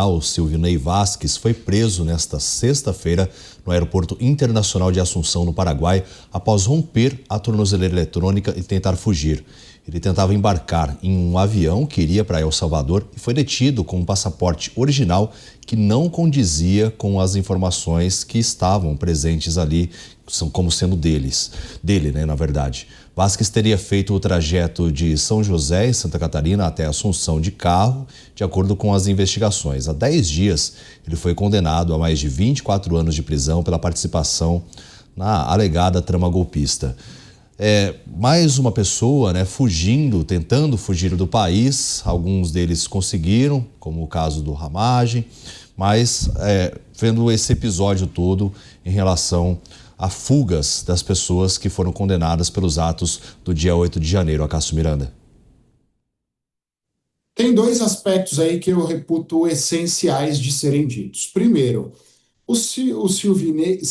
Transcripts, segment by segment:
O Silvinei Vasquez foi preso nesta sexta-feira no Aeroporto Internacional de Assunção, no Paraguai, após romper a tornozeleira eletrônica e tentar fugir. Ele tentava embarcar em um avião que iria para El Salvador e foi detido com um passaporte original que não condizia com as informações que estavam presentes ali, como sendo dele, na verdade. Vasquez teria feito o trajeto de São José, em Santa Catarina, até Assunção de carro, de acordo com as investigações. Há 10 dias, ele foi condenado a mais de 24 anos de prisão pela participação na alegada trama golpista. Mais uma pessoa, tentando fugir do país. Alguns deles conseguiram, como o caso do Ramagem, mas vendo esse episódio todo em relação a fugas das pessoas que foram condenadas pelos atos do dia 8 de janeiro, Acácio Miranda. Tem dois aspectos aí que eu reputo essenciais de serem ditos. Primeiro, o Silvinei,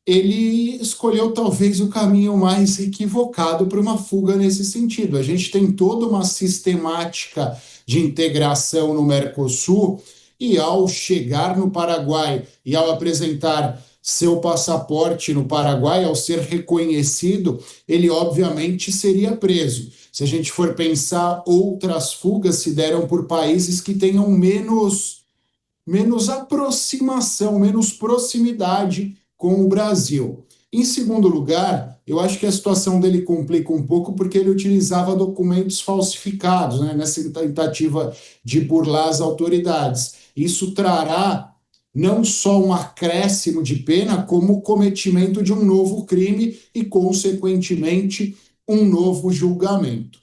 ele escolheu talvez o caminho mais equivocado para uma fuga nesse sentido. A gente tem toda uma sistemática de integração no Mercosul e ao chegar no Paraguai e ao apresentar seu passaporte no Paraguai, ao ser reconhecido, ele obviamente seria preso. Se a gente for pensar, outras fugas se deram por países que tenham menos aproximação, menos proximidade com o Brasil. Em segundo lugar, eu acho que a situação dele complica um pouco porque ele utilizava documentos falsificados, nessa tentativa de burlar as autoridades. Isso trará não só um acréscimo de pena, como o cometimento de um novo crime e, consequentemente, um novo julgamento.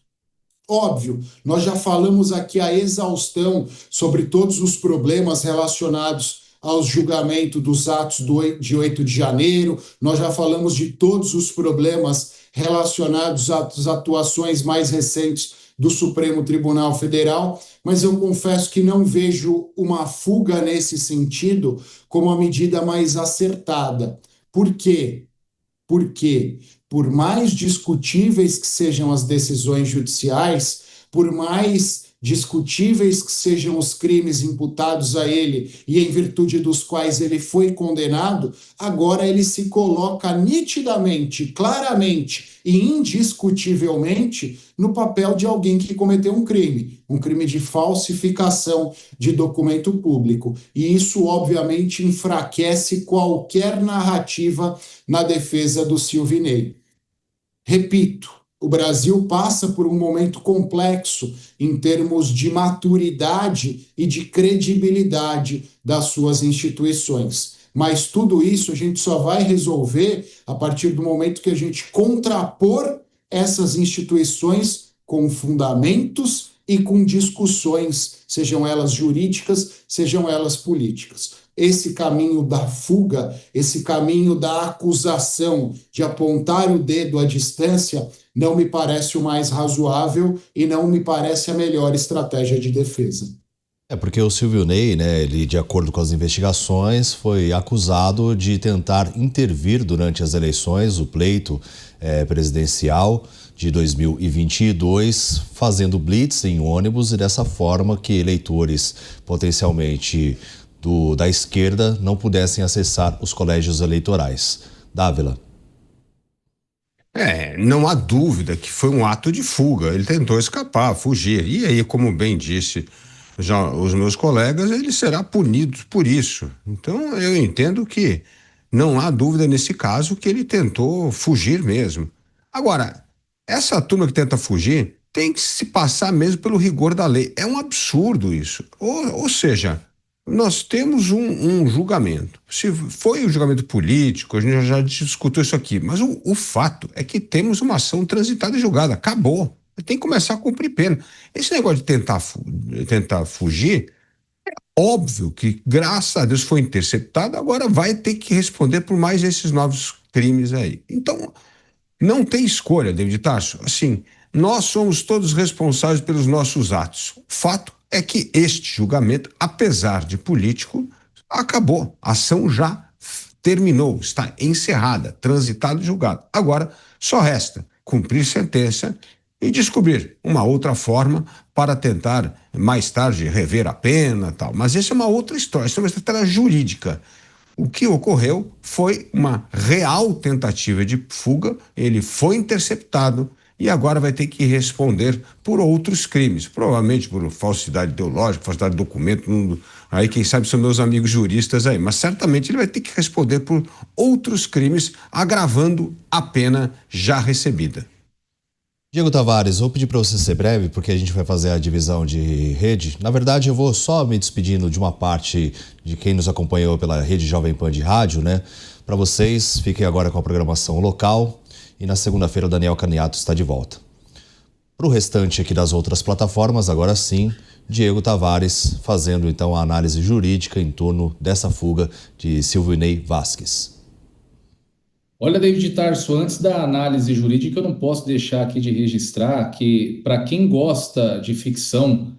Óbvio, nós já falamos aqui a exaustão sobre todos os problemas relacionados ao julgamento dos atos de 8 de janeiro, nós já falamos de todos os problemas relacionados às atuações mais recentes do Supremo Tribunal Federal, mas eu confesso que não vejo uma fuga nesse sentido como a medida mais acertada. Por quê? Porque, por mais discutíveis que sejam as decisões judiciais, por mais discutíveis que sejam os crimes imputados a ele e em virtude dos quais ele foi condenado, agora ele se coloca nitidamente, claramente e indiscutivelmente no papel de alguém que cometeu um crime de falsificação de documento público. E isso, obviamente, enfraquece qualquer narrativa na defesa do Silvinei. Repito, o Brasil passa por um momento complexo em termos de maturidade e de credibilidade das suas instituições. Mas tudo isso a gente só vai resolver a partir do momento que a gente contrapor essas instituições com fundamentos e com discussões, sejam elas jurídicas, sejam elas políticas. Esse caminho da fuga, esse caminho da acusação, de apontar o dedo à distância, não me parece o mais razoável e não me parece a melhor estratégia de defesa. Porque o Silvinei, ele, de acordo com as investigações, foi acusado de tentar intervir durante as eleições, o pleito presidencial de 2022, fazendo blitz em ônibus e dessa forma que eleitores potencialmente da esquerda não pudessem acessar os colégios eleitorais. Dávila. Não há dúvida que foi um ato de fuga. Ele tentou escapar, fugir. E aí, como bem disse já os meus colegas, ele será punido por isso. Então, eu entendo que não há dúvida nesse caso que ele tentou fugir mesmo. Agora, essa turma que tenta fugir tem que se passar mesmo pelo rigor da lei. É um absurdo isso. Ou seja, nós temos um julgamento. Se foi um julgamento político, a gente já discutiu isso aqui, mas o fato é que temos uma ação transitada e julgada. Acabou. Tem que começar a cumprir pena. Esse negócio de tentar fugir, é óbvio que, graças a Deus, foi interceptado, agora vai ter que responder por mais esses novos crimes aí. Então, não tem escolha, David Tarso. Assim, nós somos todos responsáveis pelos nossos atos. O fato é que este julgamento, apesar de político, acabou. A ação já terminou, está encerrada, transitado e julgado. Agora, só resta cumprir sentença e descobrir uma outra forma para tentar, mais tarde, rever a pena e tal. Mas essa é uma outra história, isso é uma estratégia jurídica. O que ocorreu foi uma real tentativa de fuga, ele foi interceptado e agora vai ter que responder por outros crimes, provavelmente por falsidade ideológica, falsidade de documento, aí quem sabe são meus amigos juristas aí, mas certamente ele vai ter que responder por outros crimes, agravando a pena já recebida. Diego Tavares, vou pedir para você ser breve, porque a gente vai fazer a divisão de rede. Na verdade, eu vou só me despedindo de uma parte de quem nos acompanhou pela Rede Jovem Pan de rádio, né? Para vocês, fiquem agora com a programação local e na segunda-feira o Daniel Caniato está de volta. Para o restante aqui das outras plataformas, agora sim, Diego Tavares fazendo então a análise jurídica em torno dessa fuga de Silvinei Vasquez. Olha, David Tarso, antes da análise jurídica, eu não posso deixar aqui de registrar que, para quem gosta de ficção,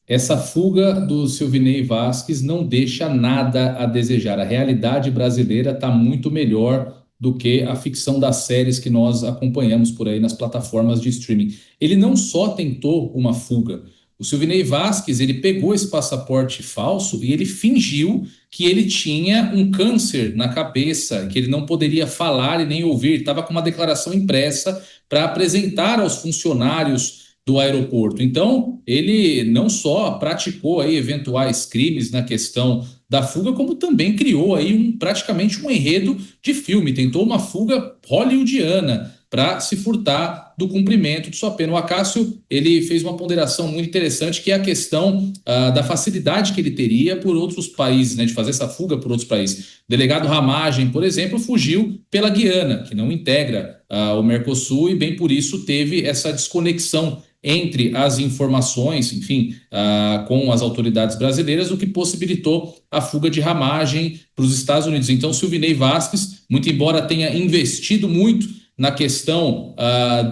essa fuga do Silvinei Vasquez não deixa nada a desejar. A realidade brasileira está muito melhor do que a ficção das séries que nós acompanhamos por aí nas plataformas de streaming. Ele não só tentou uma fuga. O Silvinei Vasquez, ele pegou esse passaporte falso e ele fingiu que ele tinha um câncer na cabeça, que ele não poderia falar e nem ouvir. Estava com uma declaração impressa para apresentar aos funcionários do aeroporto. Então, ele não só praticou aí eventuais crimes na questão da fuga, como também criou aí praticamente um enredo de filme. Tentou uma fuga hollywoodiana para se furtar do cumprimento de sua pena. O Acácio, ele fez uma ponderação muito interessante, que é a questão da facilidade que ele teria por outros países, né, de fazer essa fuga por outros países. O delegado Ramagem, por exemplo, fugiu pela Guiana, que não integra o Mercosul, e bem por isso teve essa desconexão entre as informações, enfim, com as autoridades brasileiras, o que possibilitou a fuga de Ramagem para os Estados Unidos. Então, Silvinei Vasquez, muito embora tenha investido muito na questão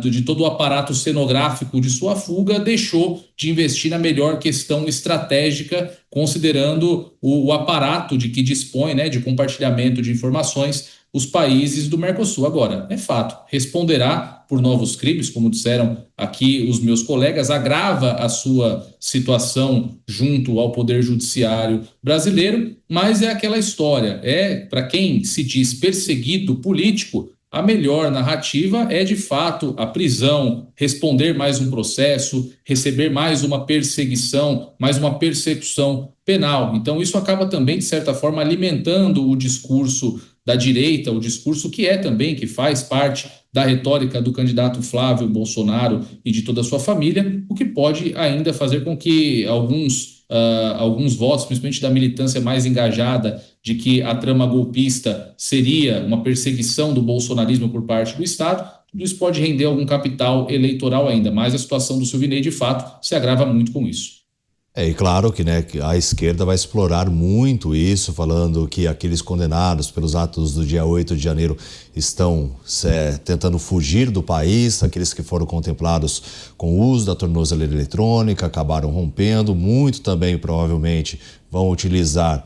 de todo o aparato cenográfico de sua fuga, deixou de investir na melhor questão estratégica, considerando o aparato de que dispõe, né, de compartilhamento de informações, os países do Mercosul. Agora, é fato, responderá por novos crimes, como disseram aqui os meus colegas, agrava a sua situação junto ao Poder Judiciário brasileiro, mas é aquela história, para quem se diz perseguido político, a melhor narrativa é, de fato, a prisão, responder mais um processo, receber mais uma perseguição, mais uma persecução penal. Então, isso acaba também, de certa forma, alimentando o discurso da direita, o discurso que que faz parte da retórica do candidato Flávio Bolsonaro e de toda a sua família, o que pode ainda fazer com que alguns votos, principalmente da militância mais engajada, de que a trama golpista seria uma perseguição do bolsonarismo por parte do Estado, tudo isso pode render algum capital eleitoral ainda, mas a situação do Silvinei, de fato, se agrava muito com isso. E claro que, né, que a esquerda vai explorar muito isso, falando que aqueles condenados pelos atos do dia 8 de janeiro estão tentando fugir do país, aqueles que foram contemplados com o uso da tornozeleira eletrônica, acabaram rompendo, muito também provavelmente vão utilizar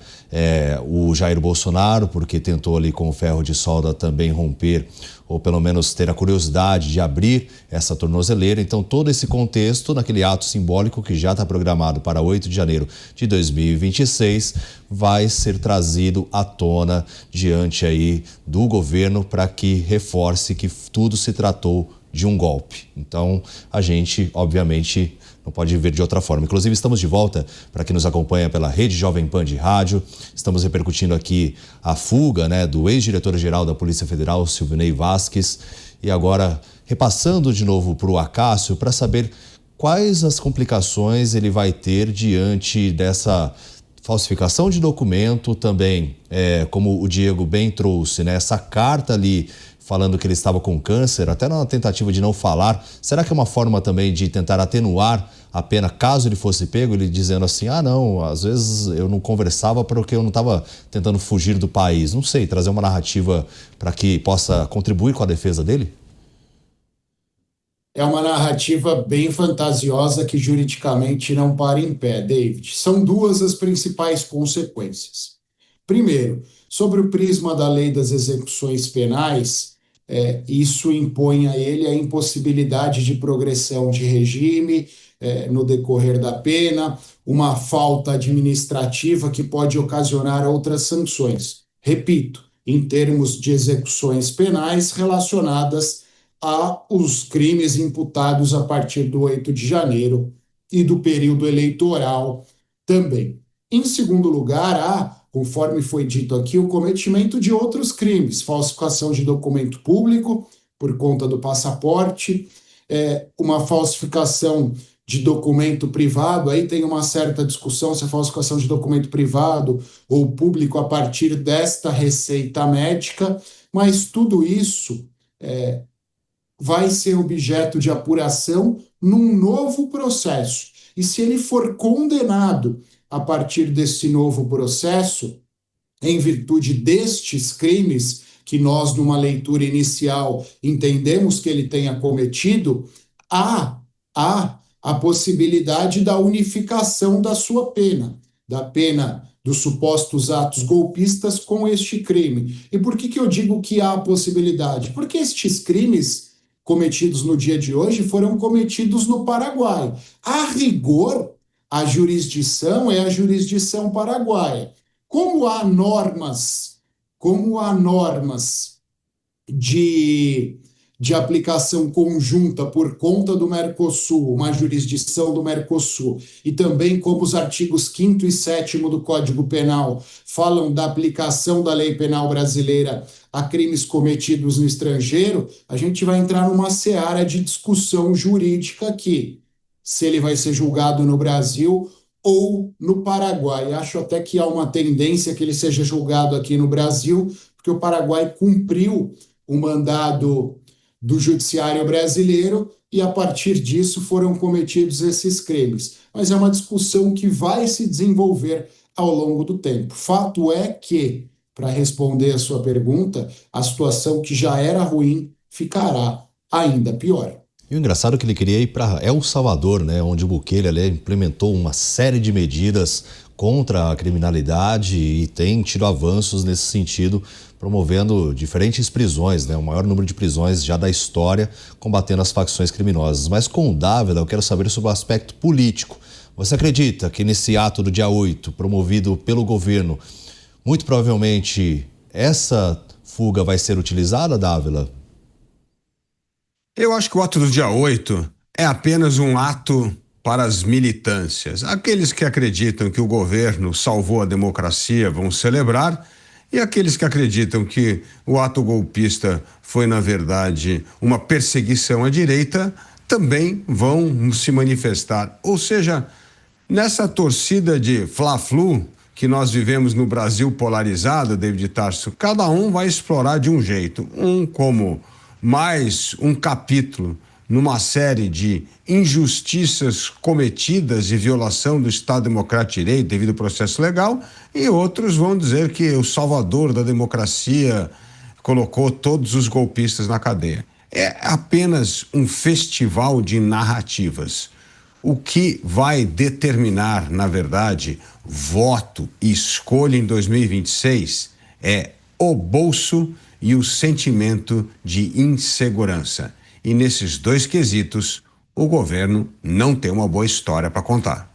o Jair Bolsonaro, porque tentou ali com o ferro de solda também romper, ou pelo menos ter a curiosidade de abrir essa tornozeleira. Então, todo esse contexto, naquele ato simbólico que já está programado para 8 de janeiro de 2026, vai ser trazido à tona diante aí do governo para que reforce que tudo se tratou de um golpe. Então, a gente, obviamente, não pode ver de outra forma. Inclusive, estamos de volta para quem nos acompanha pela Rede Jovem Pan de rádio. Estamos repercutindo aqui a fuga, né, do ex-diretor-geral da Polícia Federal, Silvinei Vasquez. E agora, repassando de novo para o Acácio, para saber quais as complicações ele vai ter diante dessa falsificação de documento também, como o Diego bem trouxe, né, essa carta ali falando que ele estava com câncer, até na tentativa de não falar. Será que é uma forma também de tentar atenuar a pena caso ele fosse pego, ele dizendo assim, não, às vezes eu não conversava porque eu não estava tentando fugir do país. Não sei, trazer uma narrativa para que possa contribuir com a defesa dele? É uma narrativa bem fantasiosa que juridicamente não para em pé, David. São duas as principais consequências. Primeiro, sobre o prisma da lei das execuções penais, isso impõe a ele a impossibilidade de progressão de regime no decorrer da pena, uma falta administrativa que pode ocasionar outras sanções. Repito, em termos de execuções penais relacionadas aos crimes imputados a partir do 8 de janeiro e do período eleitoral também. Em segundo lugar, há, conforme foi dito aqui, o cometimento de outros crimes, falsificação de documento público por conta do passaporte, uma falsificação de documento privado, aí tem uma certa discussão se a falsificação de documento privado ou público a partir desta receita médica, mas tudo isso vai ser objeto de apuração num novo processo. E se ele for condenado a partir desse novo processo, em virtude destes crimes que nós, numa leitura inicial, entendemos que ele tenha cometido, há a possibilidade da unificação da sua pena, da pena dos supostos atos golpistas com este crime. E por que eu digo que há a possibilidade? Porque estes crimes cometidos no dia de hoje foram cometidos no Paraguai. A rigor, a jurisdição é a jurisdição paraguaia. Como há normas de aplicação conjunta por conta do Mercosul, uma jurisdição do Mercosul, e também como os artigos 5º e 7º do Código Penal falam da aplicação da lei penal brasileira a crimes cometidos no estrangeiro, a gente vai entrar numa seara de discussão jurídica aqui, se ele vai ser julgado no Brasil ou no Paraguai. Acho até que há uma tendência que ele seja julgado aqui no Brasil, porque o Paraguai cumpriu o mandado do judiciário brasileiro e a partir disso foram cometidos esses crimes. Mas é uma discussão que vai se desenvolver ao longo do tempo. Fato é que, para responder a sua pergunta, a situação que já era ruim ficará ainda pior. E o engraçado é que ele queria ir para El Salvador, né, onde o Bukele implementou uma série de medidas contra a criminalidade e tem tido avanços nesse sentido, promovendo diferentes prisões, né, o maior número de prisões já da história, combatendo as facções criminosas. Mas com o Dávila, eu quero saber sobre o aspecto político. Você acredita que nesse ato do dia 8, promovido pelo governo, muito provavelmente essa fuga vai ser utilizada, Dávila? Eu acho que o ato do dia 8 é apenas um ato para as militâncias. Aqueles que acreditam que o governo salvou a democracia vão celebrar, e aqueles que acreditam que o ato golpista foi, na verdade, uma perseguição à direita, também vão se manifestar. Ou seja, nessa torcida de Fla-Flu que nós vivemos no Brasil polarizado, David Tarso, cada um vai explorar de um jeito, como mais um capítulo numa série de injustiças cometidas e violação do Estado Democrático de Direito devido ao processo legal, e outros vão dizer que o salvador da democracia colocou todos os golpistas na cadeia. É apenas um festival de narrativas. O que vai determinar, na verdade, voto e escolha em 2026 é o bolso e o sentimento de insegurança. E nesses dois quesitos, o governo não tem uma boa história para contar.